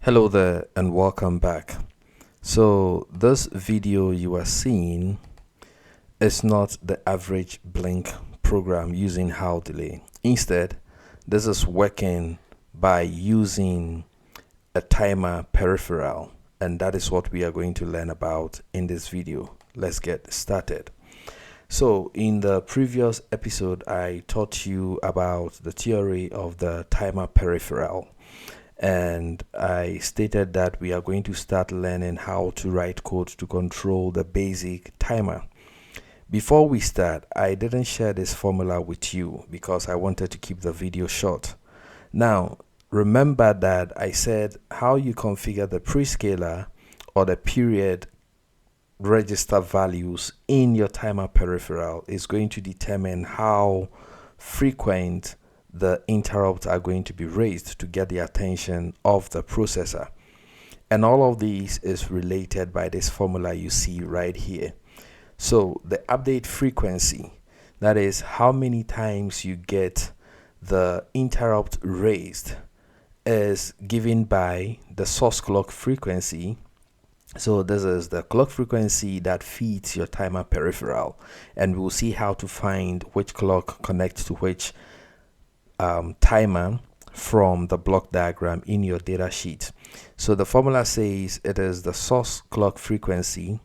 Hello there and welcome back. So this video you are seeing is not the average blink program using HAL delay. Instead, this is working by using a timer peripheral, and that is what we are going to learn about in this video. Let's get started. So in the previous episode, I taught you about the theory of the timer peripheral, and I stated that we are going to start learning how to write code to control the basic timer. Before we start, I didn't share this formula with you because I wanted to keep the video short. Now, remember that I said how you configure the prescaler or the period register values in your timer peripheral is going to determine how frequent the interrupts are going to be raised to get the attention of the processor. And all of these is related by this formula you see right here. So the update frequency, that is how many times you get the interrupt raised, is given by the source clock frequency. So this is the clock frequency that feeds your timer peripheral, and we'll see how to find which clock connects to which timer from the block diagram in your data sheet. So the formula says it is the source clock frequency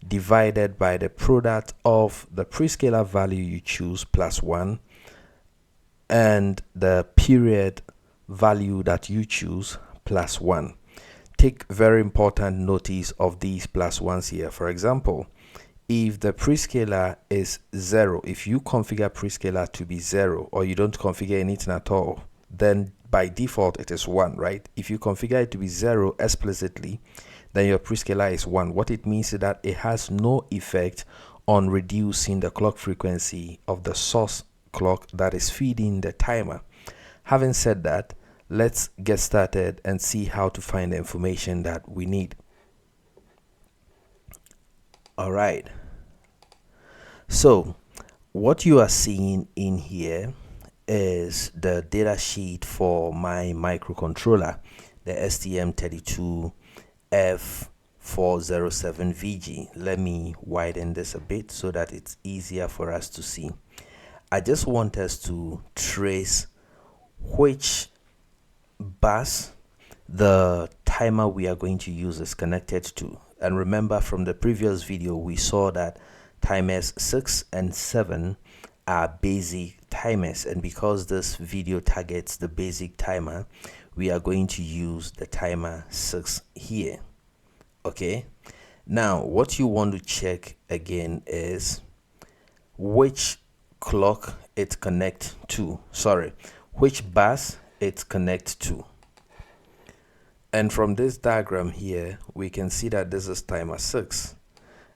divided by the product of the prescaler value you choose plus 1 and the period value that you choose plus 1. Take very important notice of these plus ones here. For example, if the prescaler is 0, if you configure prescaler to be 0 or you don't configure anything at all, then by default it is 1, right? If you configure it to be 0 explicitly, then your prescaler is 1. What it means is that it has no effect on reducing the clock frequency of the source clock that is feeding the timer. Having said that, let's get started and see how to find the information that we need. All right. So what you are seeing in here is the data sheet for my microcontroller, the STM32 F407VG. Let me widen this a bit so that it's easier for us to see. I just want us to trace which bus the timer we are going to use is connected to. And remember, from the previous video we saw that timers 6 and 7 are basic timers, and because this video targets the basic timer, we are going to use the timer 6 here. Okay, now what you want to check again is which clock it connects to, which bus it connects to. And from this diagram here, we can see that this is timer 6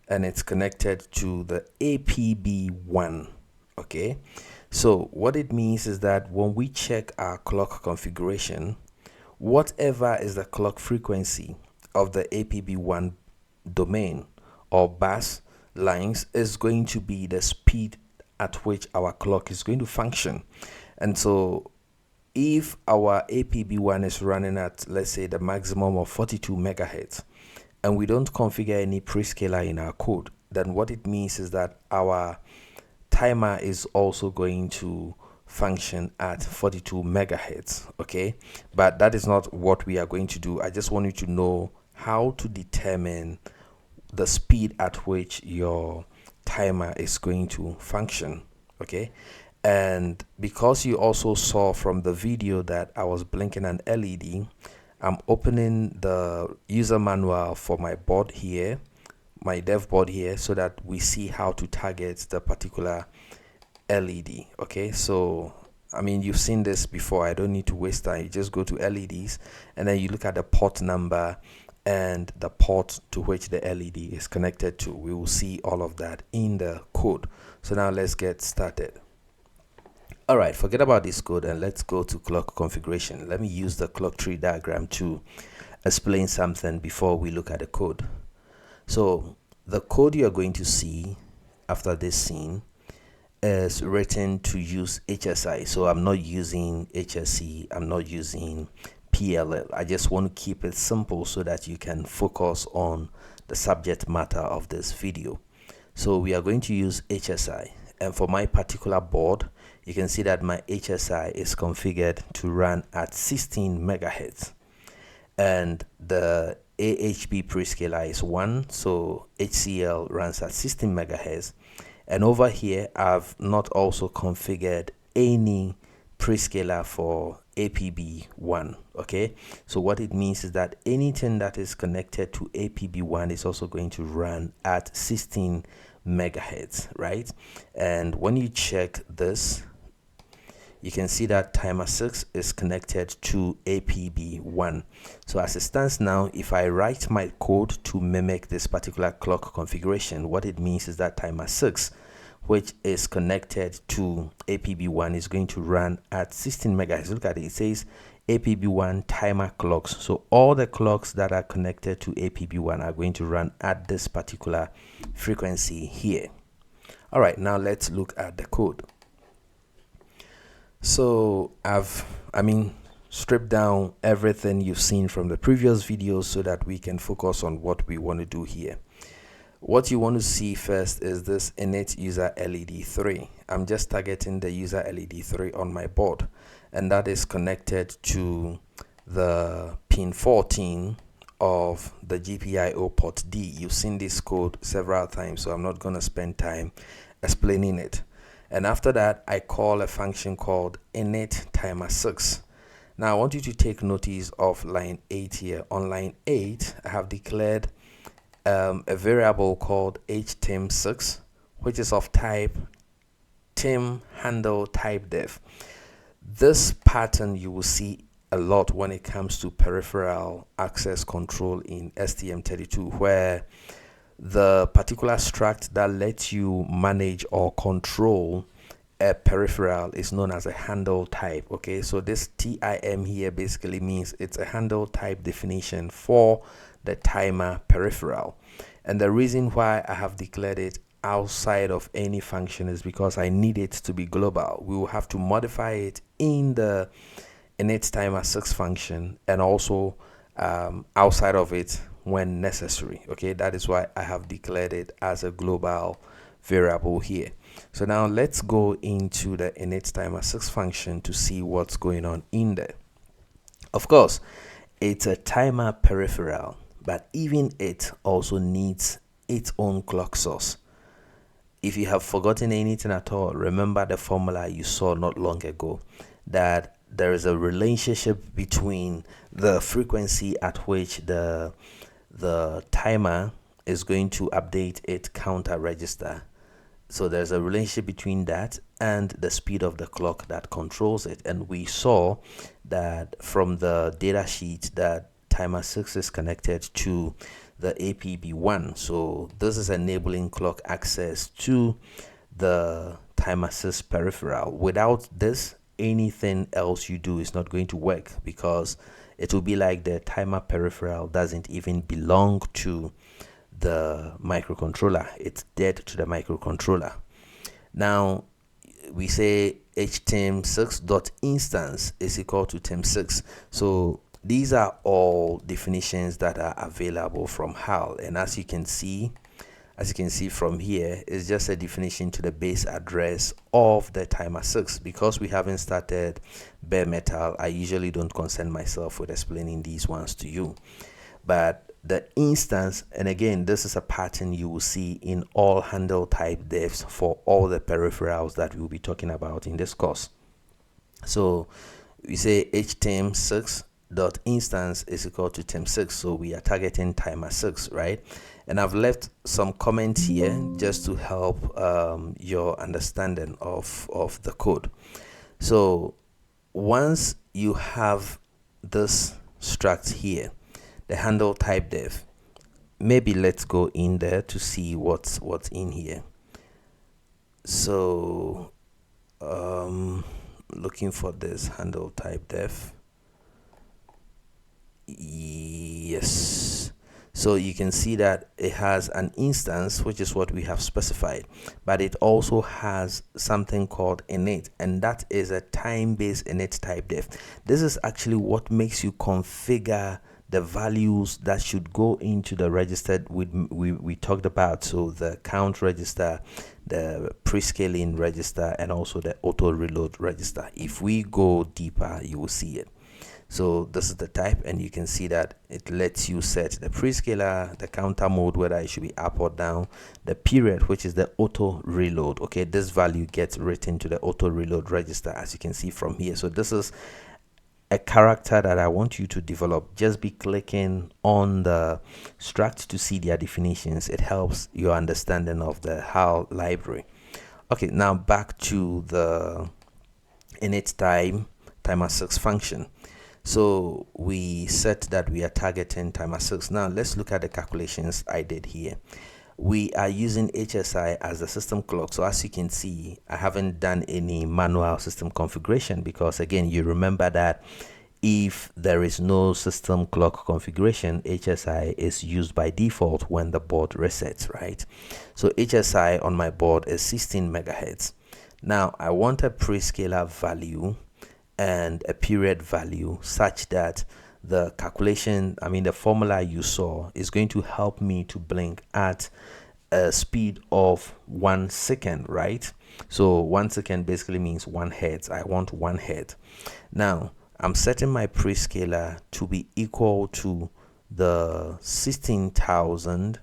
and it's connected to the APB1. Okay, so what it means is that when we check our clock configuration, whatever is the clock frequency of the APB1 domain or bus lines is going to be the speed at which our clock is going to function. And so if our APB1 is running at, let's say, the maximum of 42 megahertz, and we don't configure any prescaler in our code, then what it means is that our timer is also going to function at 42 megahertz. Okay, but that is not what we are going to do. I just want you to know how to determine the speed at which your timer is going to function. Okay, and because you also saw from the video that I was blinking an LED, I'm opening the user manual for my board here, my dev board here, so that we see how to target the particular LED. Okay, so I mean, you've seen this before. I don't need to waste time. You just go to LEDs and then you look at the port number and the port to which the LED is connected to. We will see all of that in the code. So now let's get started. All right, forget about this code and let's go to clock configuration. Let me use the clock tree diagram to explain something before we look at the code. So the code you are going to see after this scene is written to use HSI. So I'm not using HSC, I'm not using PLL. I just want to keep it simple so that you can focus on the subject matter of this video. So we are going to use HSI, and for my particular board, you can see that my HSI is configured to run at 16 megahertz, and the AHB prescaler is 1, so HCL runs at 16 megahertz. And over here, I've not also configured any prescaler for APB1. Okay, so what it means is that anything that is connected to APB1 is also going to run at 16 megahertz, right? And when you check this, you can see that timer 6 is connected to APB1. So as it stands now, if I write my code to mimic this particular clock configuration, what it means is that timer 6, which is connected to APB1, is going to run at 16 megahertz. Look at it, it says APB1 timer clocks. So all the clocks that are connected to APB1 are going to run at this particular frequency here. All right, now let's look at the code. So I've stripped down everything you've seen from the previous videos so that we can focus on what we want to do here. What you want to see first is this init user LED 3. I'm just targeting the user LED 3 on my board, and that is connected to the pin 14 of the GPIO port D. You've seen this code several times, so I'm not going to spend time explaining it. And after that, I call a function called init timer 6. Now I want you to take notice of line 8 here. On line 8, I have declared a variable called TIM6, which is of type TIM handle type def. This pattern you will see a lot when it comes to peripheral access control in STM32, where the particular struct that lets you manage or control a peripheral is known as a handle type. Okay, so this TIM here basically means it's a handle type definition for the timer peripheral. And the reason why I have declared it outside of any function is because I need it to be global. We will have to modify it in the init timer 6 function, and also outside of it when necessary. Okay, that is why I have declared it as a global variable here. So now let's go into the init timer 6 function to see what's going on in there. Of course, it's a timer peripheral, but even it also needs its own clock source. If you have forgotten anything at all, remember the formula you saw not long ago, that there is a relationship between the frequency at which the timer is going to update its counter register. So there's a relationship between that and the speed of the clock that controls it. And we saw that from the data sheet that timer 6 is connected to the APB1. So this is enabling clock access to the timer 6 peripheral. Without this, anything else you do is not going to work, because it will be like the timer peripheral doesn't even belong to the microcontroller. It's dead to the microcontroller. Now we say HTIM6.instance is equal to TIM6. So these are all definitions that are available from HAL, and as you can see from here, it's just a definition to the base address of the timer 6. Because we haven't started bare metal, I usually don't concern myself with explaining these ones to you. But the instance, and again, this is a pattern you will see in all handle type defs for all the peripherals that we'll be talking about in this course. So we say HTIM6.instance is equal to TIM6, so we are targeting timer 6, right? And I've left some comments here just to help your understanding of the code. So once you have this struct here, the handle type def, maybe let's go in there to see what's in here. So looking for this handle type def. Yes, So you can see that it has an instance, which is what we have specified, but it also has something called init, and that is a time-based init type def. This is actually what makes you configure the values that should go into the register we talked about. So the count register, the prescaling register, and also the auto reload register. If we go deeper, you will see it. So this is the type, and you can see that it lets you set the prescaler, the counter mode, whether it should be up or down, the period, which is the auto reload. Okay, this value gets written to the auto reload register, as you can see from here. So this is a character that I want you to develop. Just be clicking on the struct to see their definitions. It helps your understanding of the HAL library. Okay, now back to the init timer 6 function. So we set that we are targeting timer 6. Now let's look at the calculations I did here. We are using HSI as the system clock. So as you can see, I haven't done any manual system configuration because, again, you remember that if there is no system clock configuration, HSI is used by default when the board resets, right? So HSI on my board is 16 megahertz. Now I want a prescaler value and a period value such that the calculation, the formula you saw, is going to help me to blink at a speed of 1 second, right? So 1 second basically means 1 hertz. I want 1 hertz. Now I'm setting my prescaler to be equal to the 16,000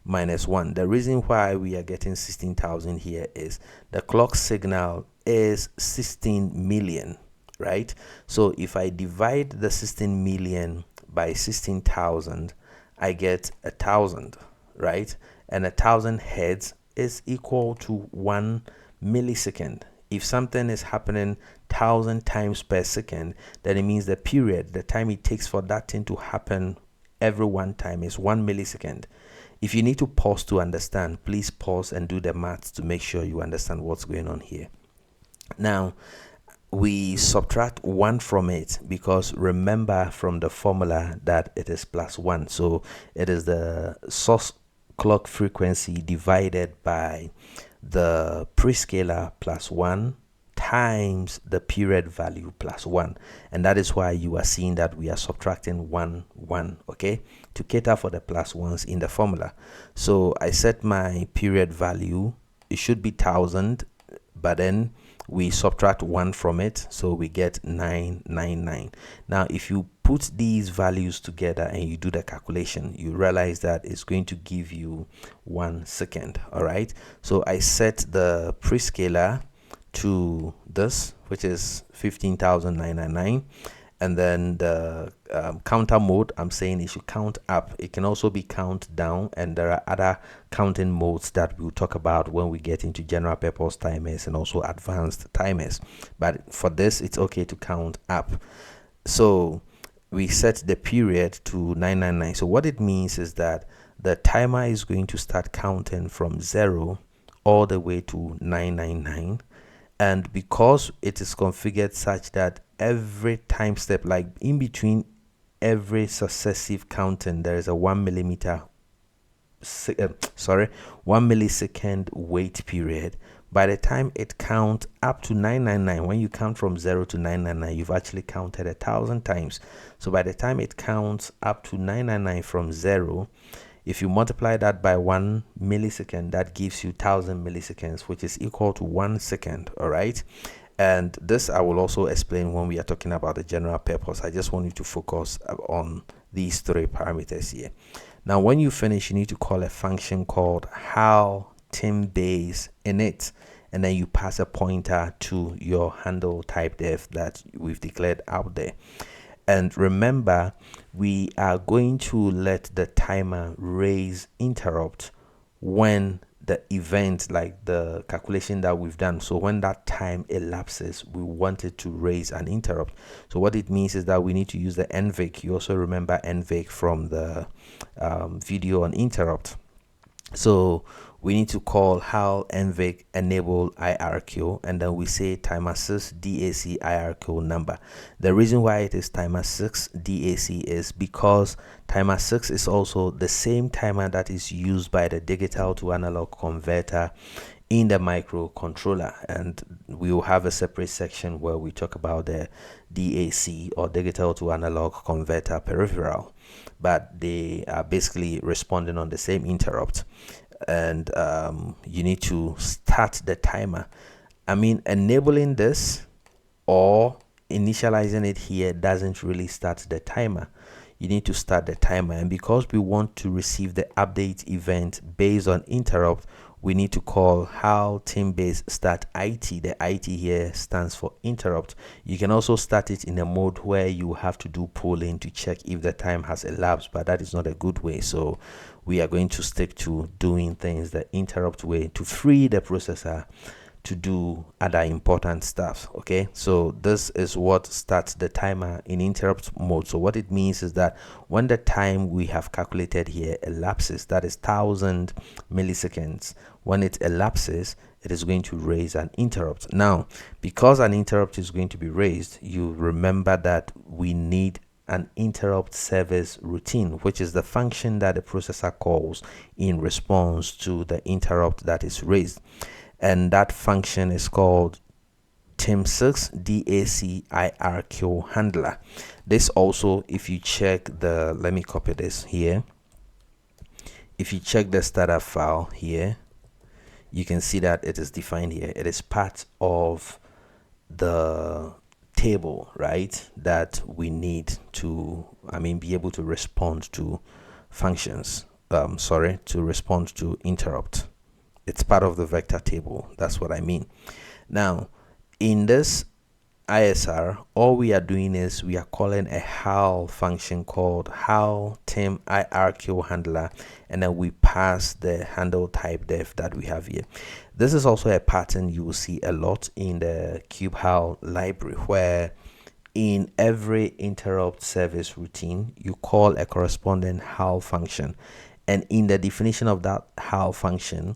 minus 1. The reason why we are getting 16,000 here is the clock signal is 16 million, right? So if I divide the 16 million by 16,000, I get 1,000, right? And 1,000 hertz is equal to 1 millisecond. If something is happening 1,000 times per second, then it means the period, the time it takes for that thing to happen every one time, is 1 millisecond. If you need to pause to understand, please pause and do the maths to make sure you understand what's going on here. Now we subtract 1 from it because remember from the formula that it is plus 1. So it is the source clock frequency divided by the prescaler plus 1 times the period value plus 1, and that is why you are seeing that we are subtracting 1 1, okay, to cater for the plus ones in the formula. So I set my period value, it should be 1,000, but then we subtract 1 from it, so we get 999. Now if you put these values together and you do the calculation, you realize that it's going to give you 1 second. All right, so I set the prescaler to this, which is 15,999, and then the counter mode, I'm saying it should count up. It can also be count down, and there are other counting modes that we'll talk about when we get into general purpose timers and also advanced timers, but for this it's okay to count up. So we set the period to 999. So what it means is that the timer is going to start counting from 0 all the way to 999, and because it is configured such that every time step, like in between every successive counting, there is a 1 millisecond wait period. By the time it counts up to 999, when you count from 0 to 999, you've actually counted 1,000 times. So by the time it counts up to 999 from 0, if you multiply that by 1 millisecond, that gives you 1,000 milliseconds, which is equal to 1 second. All right, and this I will also explain when we are talking about the general purpose. I just want you to focus on these 3 parameters here. Now when you finish, you need to call a function called HAL TIM-based init, and then you pass a pointer to your handle type def that we've declared out there. And remember, we are going to let the timer raise interrupt when the event, like the calculation that we've done, so when that time elapses, we want it to raise an interrupt. So what it means is that we need to use the NVIC. You also remember NVIC from the video on interrupt. So we need to call HAL NVIC enable IRQ, and then we say timer 6 DAC IRQ number. The reason why it is timer 6 DAC is because timer 6 is also the same timer that is used by the digital to analog converter in the microcontroller, and we will have a separate section where we talk about the DAC or digital to analog converter peripheral, but they are basically responding on the same interrupt. And you need to start the timer. I mean, enabling this or initializing it here doesn't really start the timer. You need to start the timer, and because we want to receive the update event based on interrupt, we need to call HAL TIM base start IT. The IT here stands for interrupt. You can also start it in a mode where you have to do polling to check if the time has elapsed, but that is not a good way. So we are going to stick to doing things the interrupt way to free the processor to do other important stuff. Okay, so this is what starts the timer in interrupt mode. So what it means is that when the time we have calculated here elapses, that is 1000 milliseconds, when it elapses, it is going to raise an interrupt. Now, because an interrupt is going to be raised, you remember that we need an interrupt service routine, which is the function that the processor calls in response to the interrupt that is raised. And that function is called TIM6 DAC IRQ handler. This also, if you check the, let me copy this here. If you check the startup file here, you can see that it is defined here. It is part of the table, right, that we need to, be able to respond to functions. To respond to interrupt. It's part of the vector table. That's what I mean. Now, in this ISR, all we are doing is we are calling a HAL function called HAL TIM IRQ handler, and then we pass the handle type def that we have here. This is also a pattern you will see a lot in the kubehal library, where in every interrupt service routine you call a corresponding HAL function, and in the definition of that HAL function,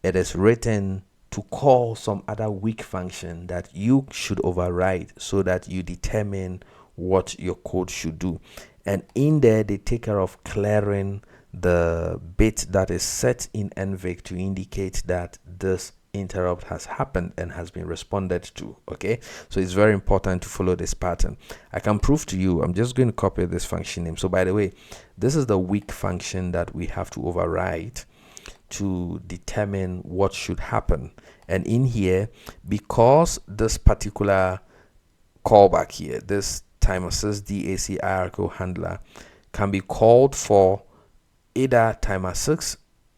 it is written to call some other weak function that you should override so that you determine what your code should do. And in there, they take care of clearing the bit that is set in NVIC to indicate that this interrupt has happened and has been responded to. Okay, so it's very important to follow this pattern. I can prove to you. I'm just going to copy this function name. So by the way, this is the weak function that we have to override to determine what should happen. And in here, because this particular callback here, this timer 6 DAC IRQ handler can be called for either timer 6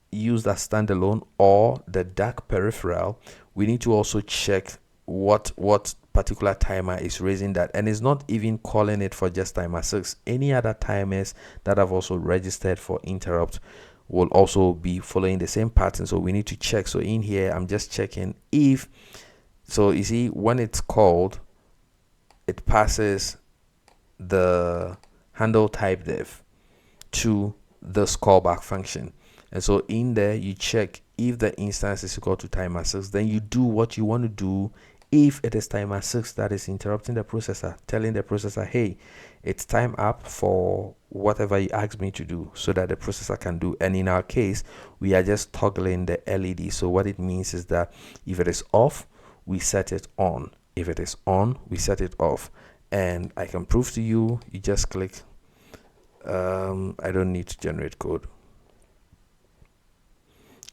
used as standalone or the DAC peripheral, we need to also check what particular timer is raising that, and it's not even calling it for just timer 6. Any other timers that have also registered for interrupt will also be following the same pattern. So we need to check. So in here, I'm just checking if, so you see, when it's called, it passes the handle type def to this callback function. And so in there, you check if the instance is equal to timer 6, then you do what you want to do. If it is timer 6 that is interrupting the processor, telling the processor, hey, it's time up for whatever you asked me to do, so that the processor can do. And in our case, we are just toggling the LED. So what it means is that if it is off, we set it on. If it is on, we set it off. And I can prove to you, you just click. I don't need to generate code.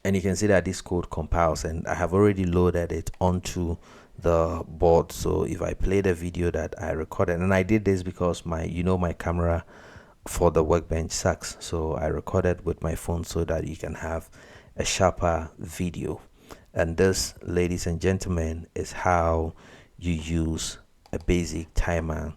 And you can see that this code compiles, and I have already loaded it onto the board. So if I play the video that I recorded, and I did this because my camera for the workbench sucks, so I recorded with my phone so that you can have a sharper video. And this, ladies and gentlemen, is how you use a basic timer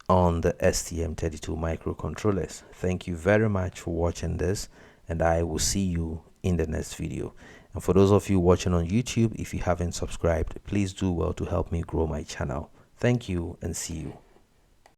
on the STM32 microcontrollers. Thank you very much for watching this, and I will see you in the next video. And for those of you watching on YouTube, if you haven't subscribed, please do well to help me grow my channel. Thank you, and see you.